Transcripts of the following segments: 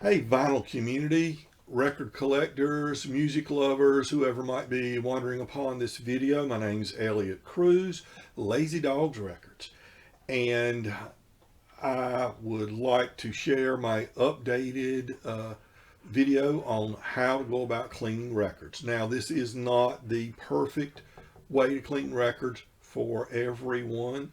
Hey, vinyl community, record collectors, music lovers, whoever might be wandering upon this video. My name's Elliot Cruz, Lazy Dogs Records, and I would like to share my updated video on how to go about cleaning records. Now, this is not the perfect way to clean records for everyone.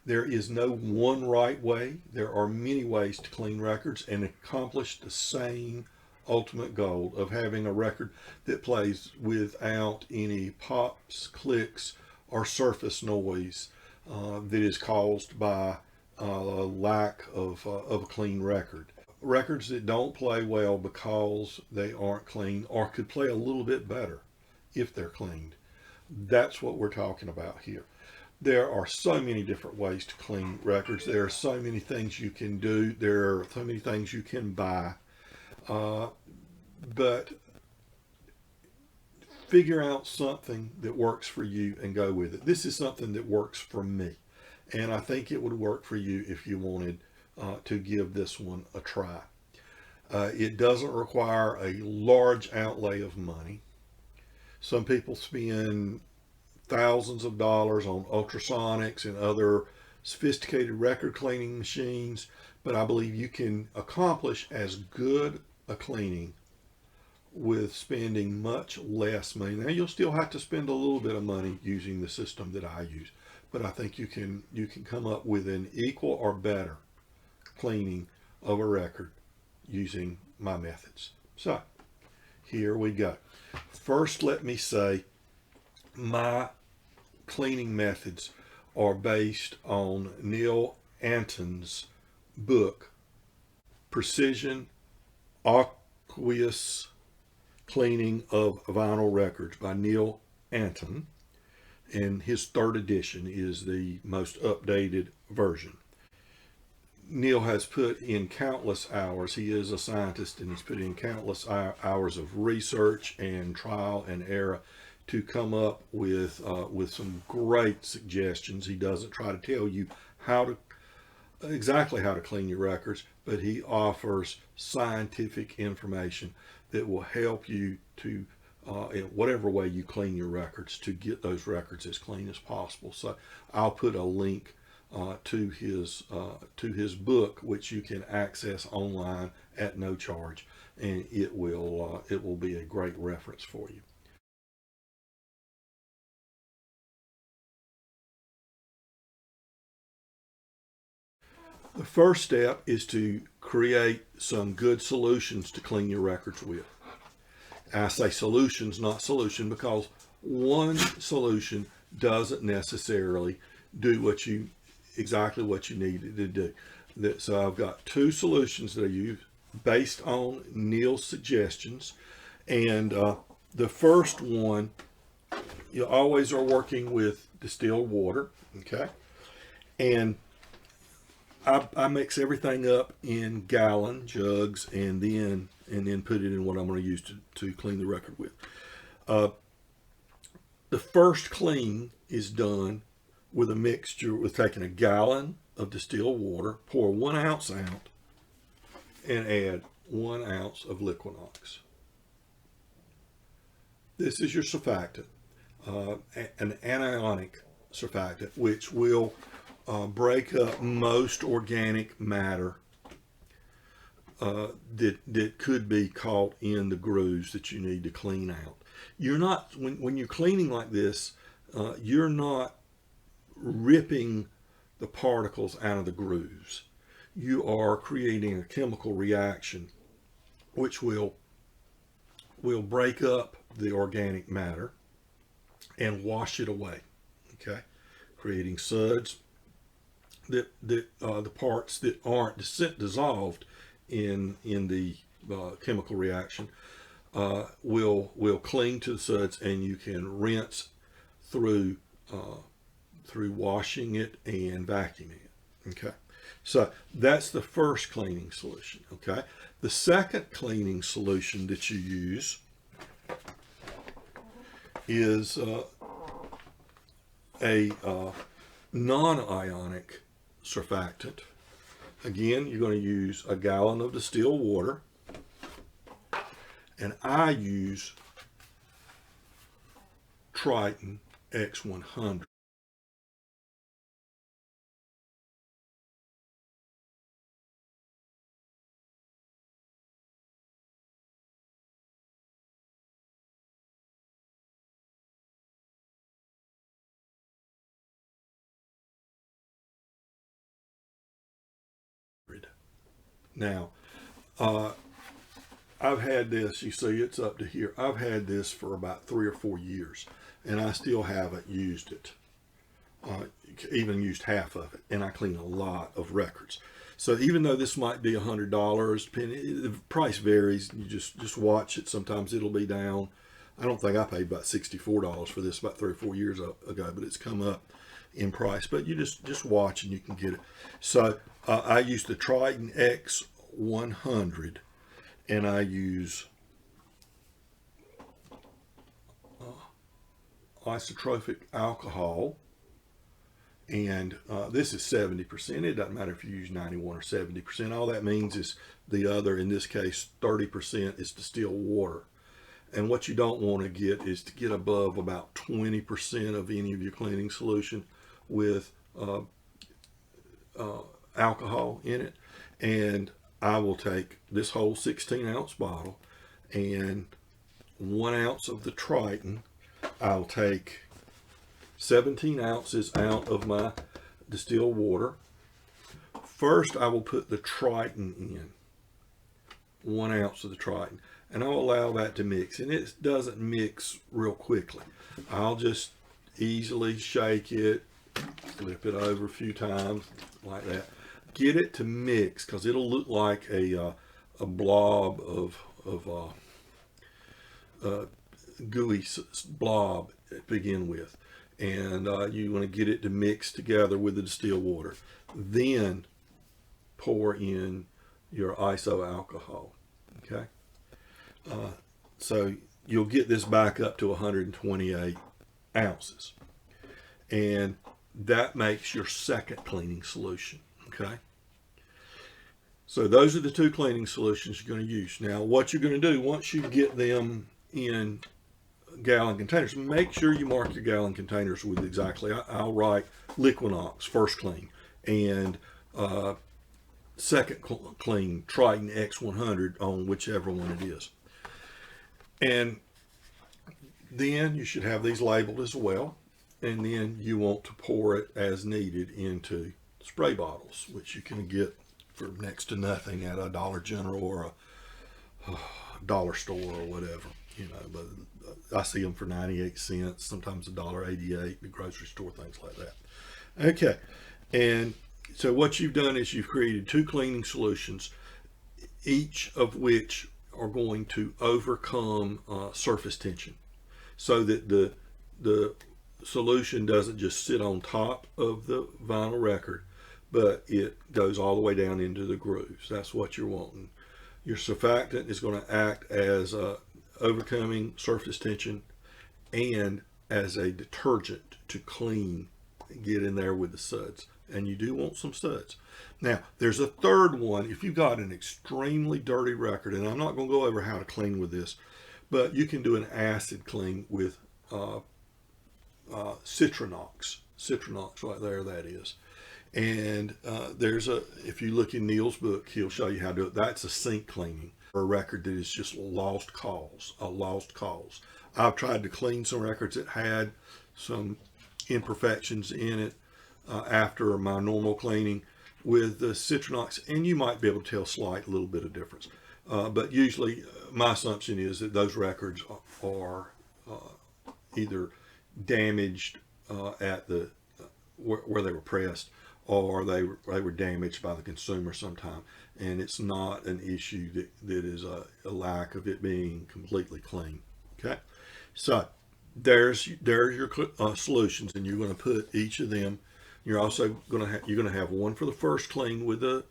There is no one right way. There are many ways to clean records and accomplish the same ultimate goal of having a record that plays without any pops, clicks, or surface noise that is caused by lack of a clean record. Records that don't play well because they aren't clean or could play a little bit better if they're cleaned. That's what we're talking about here. There are so many different ways to clean records. There are so many things you can do. There are so many things you can buy. But figure out something that works for you and go with it. This is something that works for me. And I think it would work for you if you wanted to give this one a try. It doesn't require a large outlay of money. Some people spend thousands of dollars on ultrasonics and other sophisticated record cleaning machines, but I believe you can accomplish as good a cleaning with spending much less money. Now, you'll still have to spend a little bit of money using the system that I use, but I think you can come up with an equal or better cleaning of a record using my methods. So here we go. First, let me say my cleaning methods are based on Neil Antin's book, Precision Aqueous Cleaning of Vinyl Records by Neil Antin. And his third edition is the most updated version. Neil has put in countless hours. He is a scientist, and he's put in countless hours of research and trial and error to come up with some great suggestions. He doesn't try to tell you exactly how to clean your records, but he offers scientific information that will help you to in whatever way you clean your records to get those records as clean as possible. So I'll put a link to his book, which you can access online at no charge, and it will be a great reference for you. The first step is to create some good solutions to clean your records with. I say solutions, not solution, because one solution doesn't necessarily do exactly what you need it to do. So I've got two solutions that I use based on Neil's suggestions. And the first one, you always are working with distilled water, okay? And I mix everything up in gallon jugs and then put it in what I'm going to use to clean the record with. The first clean is done with a mixture with taking a gallon of distilled water, pour 1 ounce out, and add 1 ounce of Liquinox. This is your surfactant, an anionic surfactant, which will break up most organic matter that could be caught in the grooves that you need to clean out. You're not, when you're cleaning like this, you're not ripping the particles out of the grooves. You are creating a chemical reaction which will break up the organic matter and wash it away, okay? Creating suds that the parts that aren't dissolved in the chemical reaction will cling to the suds, and you can rinse through washing it and vacuuming it. Okay, so that's the first cleaning solution. Okay, the second cleaning solution that you use is a non-ionic surfactant. Again, you're going to use a gallon of distilled water, And I use Triton X100. Now, I've had this, you see it's up to here. I've had this for about 3 or 4 years, and I still haven't used it, even used half of it, and I clean a lot of records. So even though this might be $100, the price varies. You just watch it. Sometimes it'll be down. I don't think I paid about $64 for this about 3 or 4 years ago, but it's come up in price. But you just watch and you can get it. So I use the Triton X100, and I use isotropic alcohol, and this is 70%. It doesn't matter if you use 91 or 70%. All that means is the other, in this case 30%, is distilled water. And what you don't want to get is to get above about 20% of any of your cleaning solution with alcohol in it. And I will take this whole 16-ounce bottle and 1 ounce of the Triton. I'll take 17 ounces out of my distilled water. First, I will put the Triton in, 1 ounce of the Triton, and I'll allow that to mix. And it doesn't mix real quickly. I'll just easily shake it, flip it over a few times like that. Get it to mix, because it'll look like a blob of gooey blob to begin with. And you want to get it to mix together with the distilled water. Then pour in your iso alcohol. Okay, so you'll get this back up to 128 ounces, and that makes your second cleaning solution. Okay, so those are the 2 cleaning solutions you're going to use. Now, what you're going to do once you get them in gallon containers, make sure you mark your gallon containers with exactly. I'll write Liquinox first clean, and second clean Triton X100 on whichever one it is. And then you should have these labeled as well, and then you want to pour it as needed into spray bottles, which you can get for next to nothing at a Dollar General or a dollar store or whatever, but I see them for 98 cents, sometimes $1.88 at grocery store, things like that. Okay, and so what you've done is you've created 2 cleaning solutions, each of which are going to overcome surface tension, so that the solution doesn't just sit on top of the vinyl record, but it goes all the way down into the grooves. That's what you're wanting. Your surfactant is going to act as overcoming surface tension and as a detergent to clean, get in there with the suds. And you do want some suds. Now, there's a third one. If you've got an extremely dirty record, and I'm not going to go over how to clean with this, but you can do an acid clean with Citronox. Citronox right there, that is. And if you look in Neil's book, he'll show you how to do it. That's a sink cleaning for a record that is just lost cause, a lost cause. I've tried to clean some records that had some imperfections in it after my normal cleaning with the Citronox, and you might be able to tell a slight little bit of difference. But usually my assumption is that those records are either damaged at the where they were pressed, or they were damaged by the consumer sometime, and it's not an issue that is a lack of it being completely clean. Okay, so there's your solutions, and you're going to put each of them. You're also going to have one for the first clean with the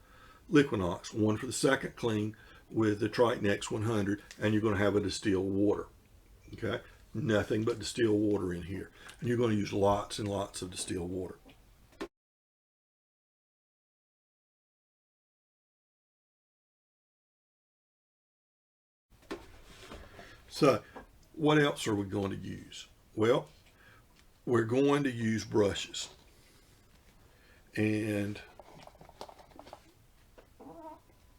Liquinox, one for the second clean with the Triton X100, and you're going to have a distilled water. Okay, nothing but distilled water in here, and you're going to use lots and lots of distilled water. So what else are we going to use? Well, we're going to use brushes. And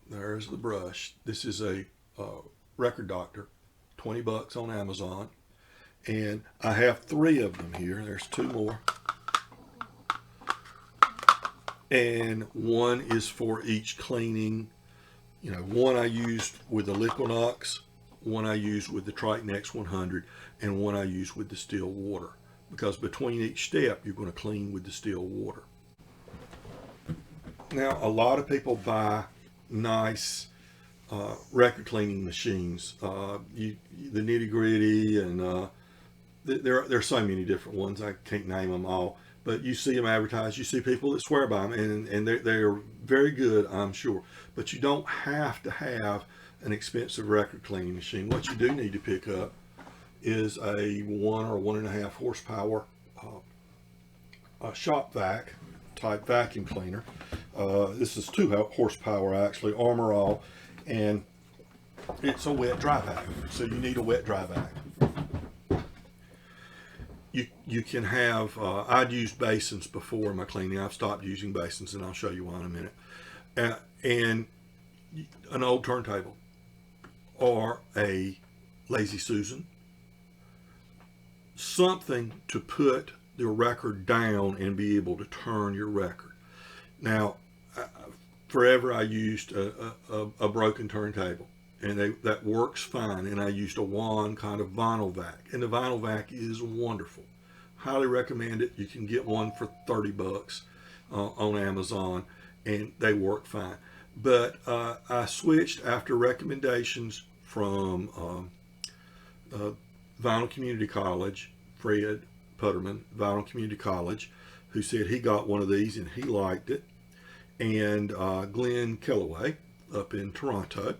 there's the brush. This is a Record Doctor, 20 bucks on Amazon. And I have 3 of them here. There's 2 more. And one is for each cleaning. You know, one I used with the Liquinox, one I used with the Triton X100, and one I used with the still water. Because between each step, you're going to clean with the still water. Now, a lot of people buy nice record cleaning machines. The Nitty Gritty, and there are so many different ones. I can't name them all. But you see them advertised. You see people that swear by them, and they're very good, I'm sure. But you don't have to have an expensive record cleaning machine. What you do need to pick up is a 1 or 1.5 horsepower shop vac type vacuum cleaner. This is 2 horsepower actually, Armor All, and it's a wet dry vac. So you need a wet dry vac. You can have, I'd used basins before in my cleaning. I've stopped using basins, and I'll show you why in a minute. And an old turntable or a Lazy Susan, something to put the record down and be able to turn your record. Now, forever I used a broken turntable, and that works fine. And I used a wand kind of vinyl vac, and the vinyl vac is wonderful. Highly recommend it. You can get one for 30 bucks on Amazon, and they work fine. But I switched after recommendations from Vinyl Community College, Fred Putterman, Vinyl Community College, who said he got one of these and he liked it, and Glenn Kellaway up in Toronto.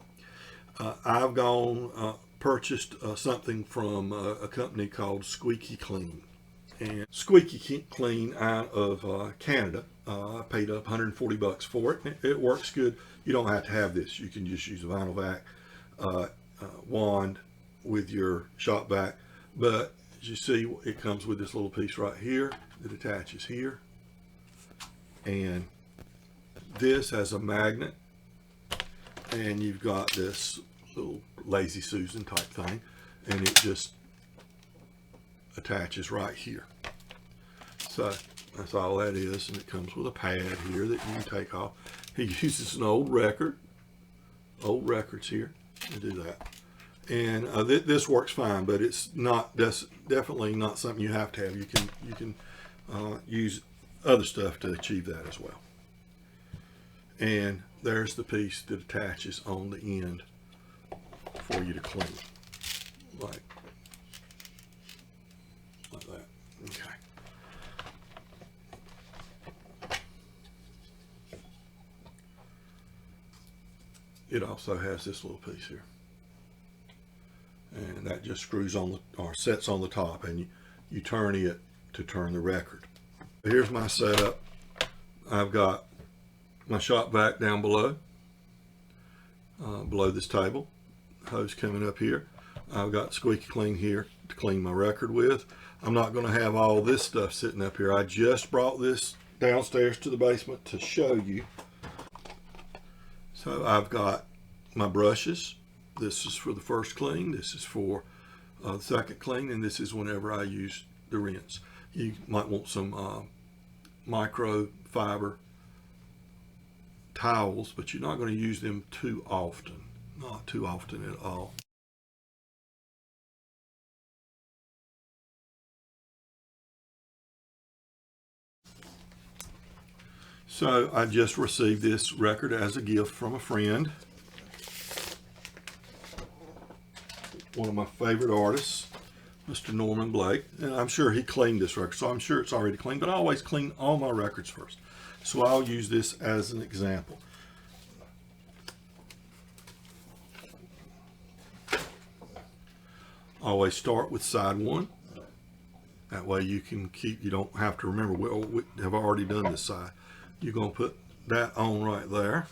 I've gone purchased something from a company called Squeaky Clean. And Squeaky Clean out of Canada. I paid up 140 bucks for it. It works good. You don't have to have this. You can just use a vinyl vac wand with your shop vac. But as you see, it comes with this little piece right here that attaches here. And this has a magnet. And you've got this little Lazy Susan type thing. And it just attaches right here. So that's all that is, and it comes with a pad here that you can take off. He uses an old records here to do that, and this works fine, but it's not definitely not something you have to have. You can use other stuff to achieve that as well. And there's the piece that attaches on the end for you to clean, like that. Okay. It also has this little piece here, and that just screws on or sets on the top, and you turn it to turn the record. Here's my setup. I've got my shop vac down below this table, hose coming up here. I've got Squeaky Clean here to clean my record with. I'm not going to have all this stuff sitting up here. I just brought this downstairs to the basement to show you. So I've got my brushes. This is for the first clean. This is for the second clean, and this is whenever I use the rinse. You might want some microfiber towels, but you're not going to use them too often. Not too often at all. So I just received this record as a gift from a friend. One of my favorite artists, Mr. Norman Blake. And I'm sure he cleaned this record, so I'm sure it's already clean, but I always clean all my records first. So I'll use this as an example. Always start with side one. That way you don't have to remember, well, we have already done this side. You're going to put that on right there.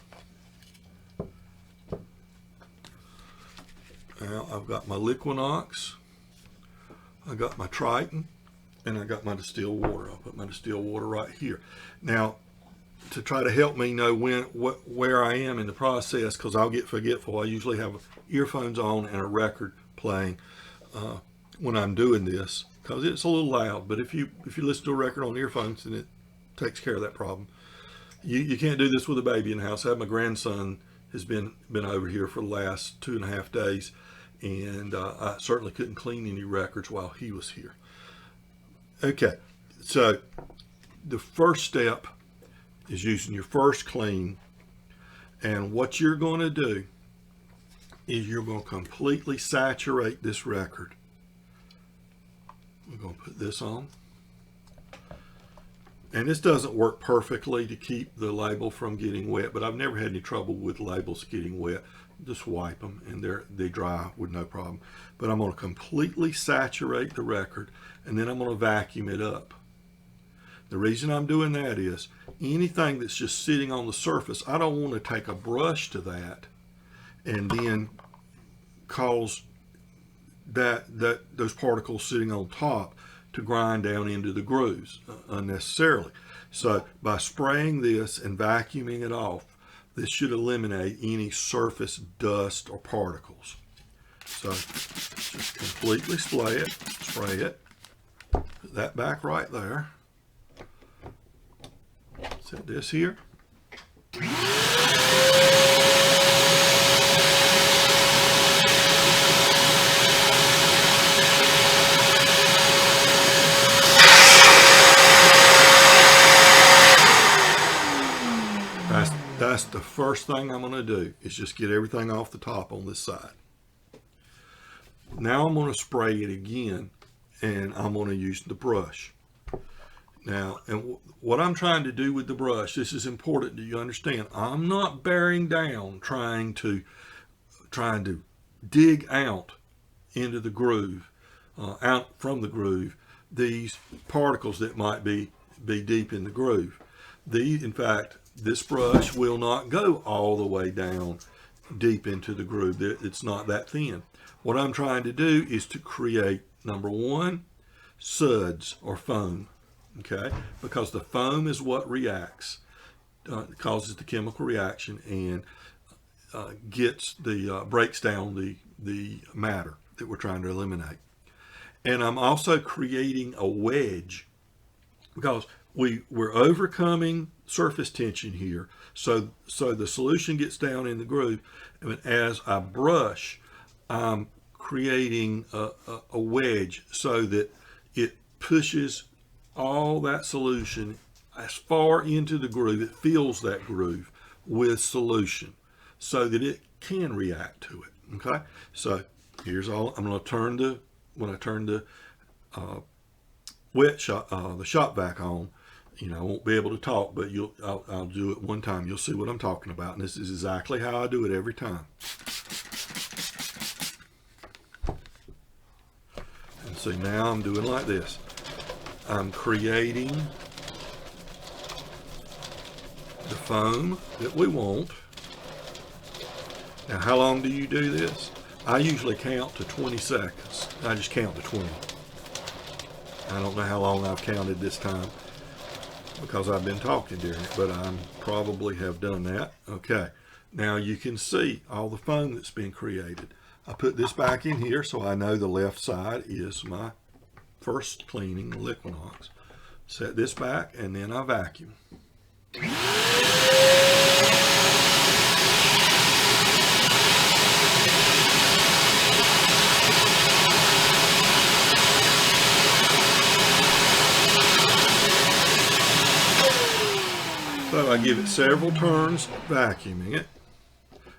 Now I've got my Liquinox, I got my Triton, and I got my distilled water. I'll put my distilled water right here. Now, to try to help me know where I am in the process, because I'll get forgetful, I usually have earphones on and a record playing when I'm doing this, because it's a little loud. But if you listen to a record on earphones, then it takes care of that problem. You can't do this with a baby in the house. I have my grandson has been over here for the last 2.5 days, and I certainly couldn't clean any records while he was here. Okay, so the first step is using your first clean, and what you're going to do is you're going to completely saturate this record. We're going to put this on, and this doesn't work perfectly to keep the label from getting wet, but I've never had any trouble with labels getting wet. Just wipe them and they dry with no problem. But I'm going to completely saturate the record, and then I'm going to vacuum it up. The reason I'm doing that is anything that's just sitting on the surface, I don't want to take a brush to that and then cause those particles sitting on top to grind down into the grooves unnecessarily. So by spraying this and vacuuming it off, this should eliminate any surface dust or particles. So just completely spray it, put that back right there. Set this here. That's the first thing I'm going to do, is just get everything off the top on this side. Now I'm going to spray it again, and I'm going to use the brush. Now, and what I'm trying to do with the brush, this is important that you understand. I'm not bearing down trying to dig out into the groove, out from the groove, these particles that might be deep in the groove. In fact, this brush will not go all the way down deep into the groove. It's not that thin. What I'm trying to do is to create, number one, suds or foam, okay? Because the foam is what reacts, causes the chemical reaction, and breaks down the matter that we're trying to eliminate. And I'm also creating a wedge, because we're overcoming surface tension here, so the solution gets down in the groove, and as I brush, I'm creating a wedge so that it pushes all that solution as far into the groove, it fills that groove with solution so that it can react to it. Okay, so here's all. I'm going to turn when I turn the the shop vac on, I won't be able to talk, but I'll do it one time. You'll see what I'm talking about, and this is exactly how I do it every time. And see, now I'm doing like this. I'm creating the foam that we want. Now, how long do you do this? I usually count to 20 seconds. I just count to 20. I don't know how long I've counted this time, because I've been talking during it, but I probably have done that. Okay, now you can see all the foam that's been created. I put this back in here so I know the left side is my first cleaning, the Liquinox. Set this back, and then I vacuum. So I give it several turns vacuuming it,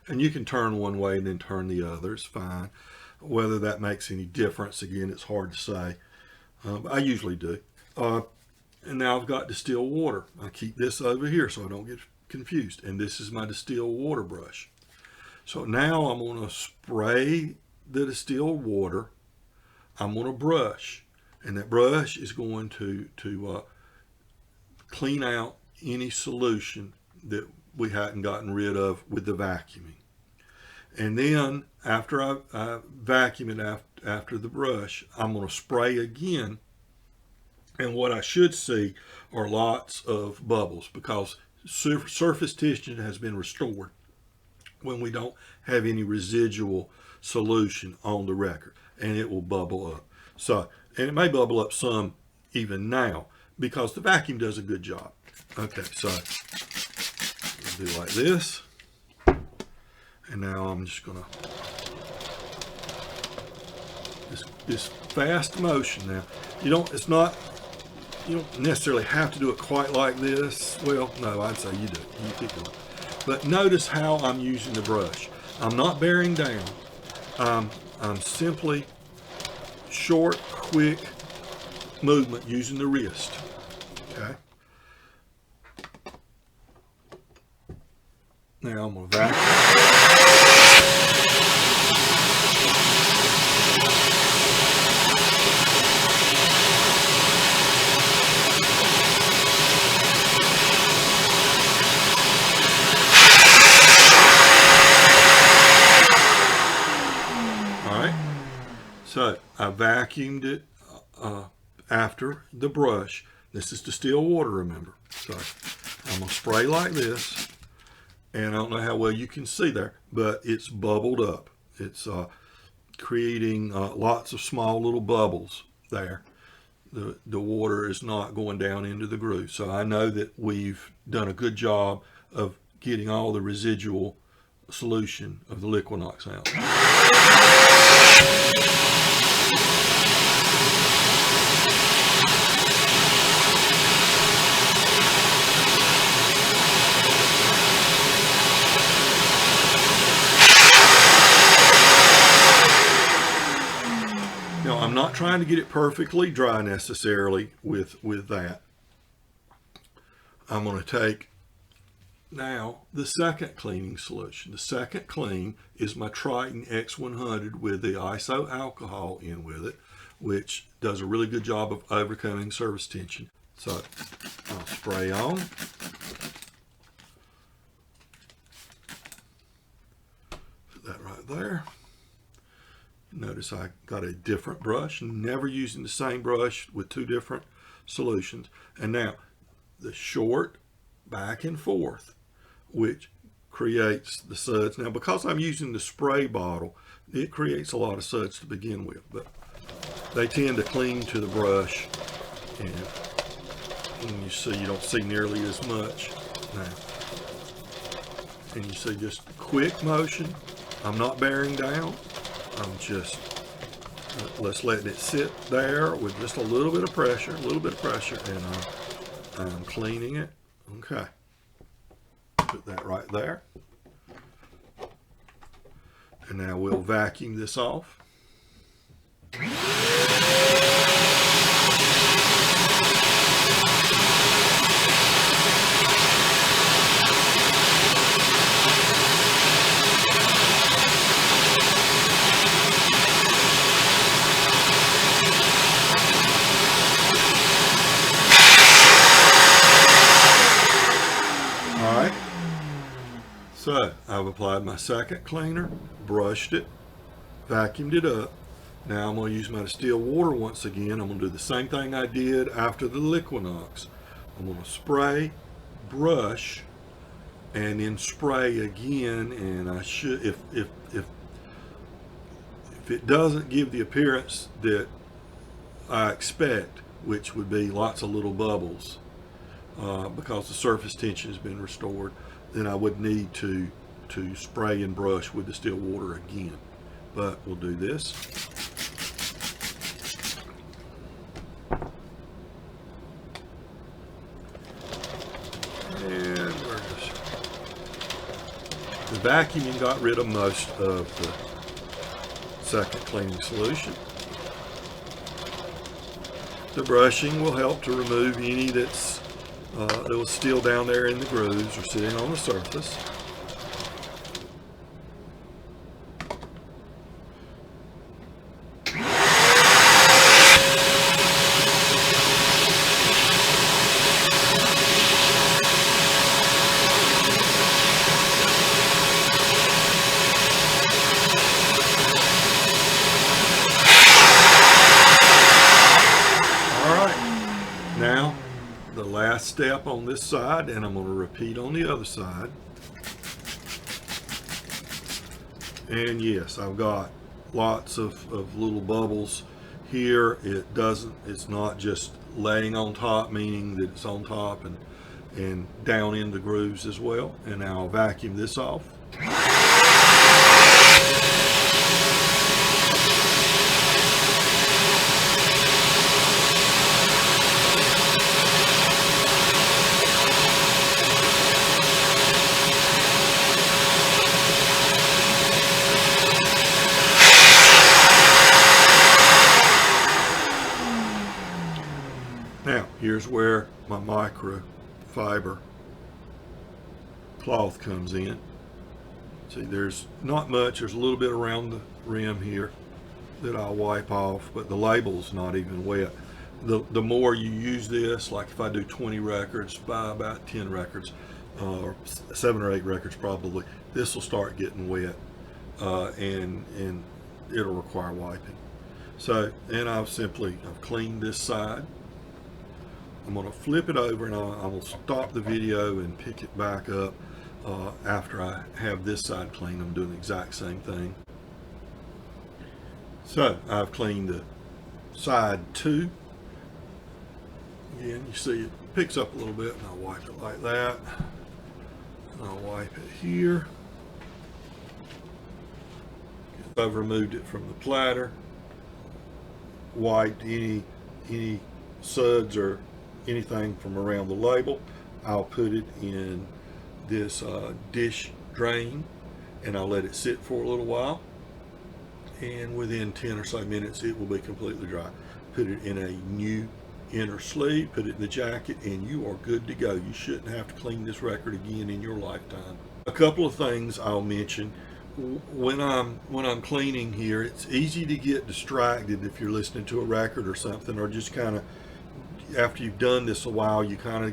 and you can turn one way and then turn the other. It's fine. Whether that makes any difference, again, it's hard to say. I usually do. And now I've got distilled water. I keep this over here so I don't get confused. And this is my distilled water brush. So now I'm going to spray the distilled water. I'm going to brush, and that brush is going to clean out any solution that we hadn't gotten rid of with the vacuuming. And then after I vacuum it after the brush, I'm going to spray again. And what I should see are lots of bubbles because surface tension has been restored when we don't have any residual solution on the record, and it will bubble up. So, and it may bubble up some even now because the vacuum does a good job. Okay, so I'll do like this. And now I'm just gonna, this fast motion now. You don't necessarily have to do it quite like this. Well, no, I'd say you do it. You keep doing it. But notice how I'm using the brush. I'm not bearing down. I'm simply short, quick movement using the wrist. Okay. Now I'm going to vacuum. So I vacuumed it after the brush. This is distilled water, remember. So I'm going to spray like this. And I don't know how well you can see there, but it's bubbled up. It's creating lots of small little bubbles there. The water is not going down into the groove. So I know that we've done a good job of getting all the residual solution of the Liquinox out. Now, I'm not trying to get it perfectly dry necessarily with that. I'm going to take now the second cleaning solution. The second clean is my Triton X100 with the iso alcohol in with it, which does a really good job of overcoming surface tension. So I'll spray on. Put that right there. Notice I got a different brush, never using the same brush with two different solutions. And now the short back and forth, which creates the suds. Now, because I'm using the spray bottle, it creates a lot of suds to begin with, but they tend to cling to the brush, and you see, you don't see nearly as much now. And you see just quick motion. I'm not bearing down. I'm just letting it sit there with just a little bit of pressure, and I'm cleaning it. Okay. Put that right there. And now we'll vacuum this off. So I've applied my second cleaner, brushed it, vacuumed it up. Now I'm going to use my distilled water once again. I'm going to do the same thing I did after the Liquinox. I'm going to spray, brush, and then spray again. And I should, if it doesn't give the appearance that I expect, which would be lots of little bubbles, because the surface tension has been restored, then I would need to spray and brush with distilled water again. But we'll do this. And the vacuuming got rid of most of the second cleaning solution. The brushing will help to remove any that was still down there in the grooves or sitting on the surface. last step on this side, and I'm going to repeat on the other side. And yes, I've got lots of little bubbles here. It's not just laying on top, meaning that it's on top and down in the grooves as well. And now I'll vacuum this off. Now, here's where my microfiber cloth comes in. See, there's not much. There's a little bit around the rim here that I'll wipe off, but the label's not even wet. The more you use this, like if I do 20 records, by about 10 records, or 7 or 8 records probably, this will start getting wet, and it'll require wiping. So, and I've cleaned this side. I'm going to flip it over, and I will stop the video and pick it back up after I have this side cleaned. I'm doing the exact same thing. So I've cleaned the side 2. Again, you see it picks up a little bit, and I'll wipe it like that. And I'll wipe it here. I've removed it from the platter, wiped any suds or anything from around the label. I'll put it in this dish drain, and I'll let it sit for a little while, and within 10 or so minutes it will be completely dry. Put it in a new inner sleeve, put it in the jacket, and you are good to go. You shouldn't have to clean this record again in your lifetime. A couple of things I'll mention. When I'm cleaning here, it's easy to get distracted if you're listening to a record or something, or just kind of, after you've done this a while, you kind of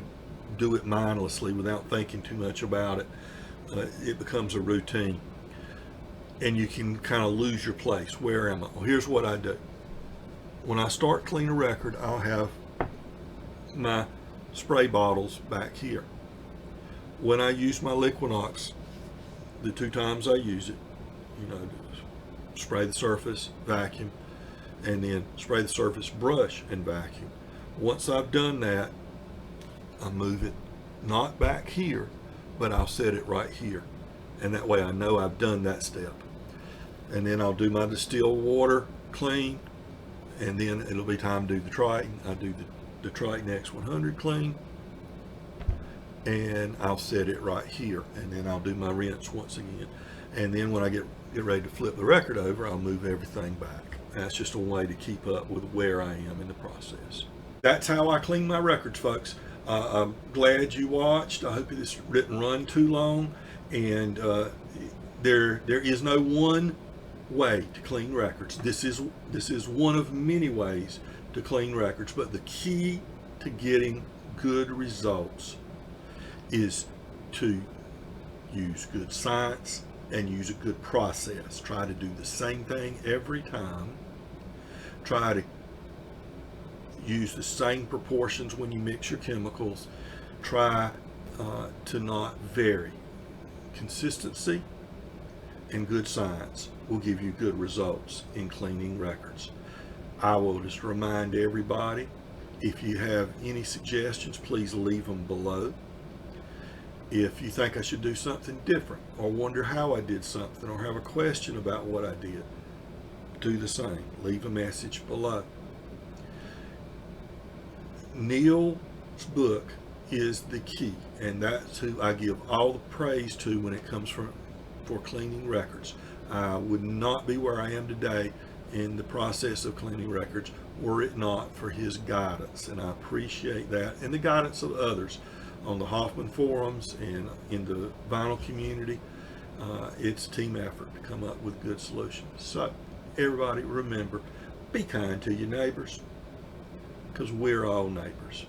do it mindlessly without thinking too much about it. It becomes a routine, and you can kind of lose your place. Where am I? Well, here's what I do. When I start cleaning a record, I'll have my spray bottles back here. When I use my Liquinox, the 2 times I use it, spray the surface, vacuum, and then spray the surface, brush, and vacuum. Once I've done that, I move it not back here, but I'll set it right here, and that way I know I've done that step. And then I'll do my distilled water clean, and then it'll be time to do the Triton. I do the Triton X100 clean, and I'll set it right here, and then I'll do my rinse once again. And then when I get ready to flip the record over, I'll move everything back. That's just a way to keep up with where I am in the process. That's how I clean my records, folks. I'm glad you watched. I hope this didn't run too long. And there is no one way to clean records. This is one of many ways to clean records. But the key to getting good results is to use good science and use a good process. Try to do the same thing every time. Try to use the same proportions when you mix your chemicals. Try to not vary. Consistency and good science will give you good results in cleaning records. I will just remind everybody, if you have any suggestions, please leave them below. If you think I should do something different, or wonder how I did something, or have a question about what I did, do the same. Leave a message below. Neil's book is the key, and that's who I give all the praise to when it comes for cleaning records. I would not be where I am today in the process of cleaning records were it not for his guidance, and I appreciate that, and the guidance of others on the Hoffman forums and in the vinyl community. It's a team effort to come up with good solutions. So everybody remember, be kind to your neighbors, because we're all neighbors.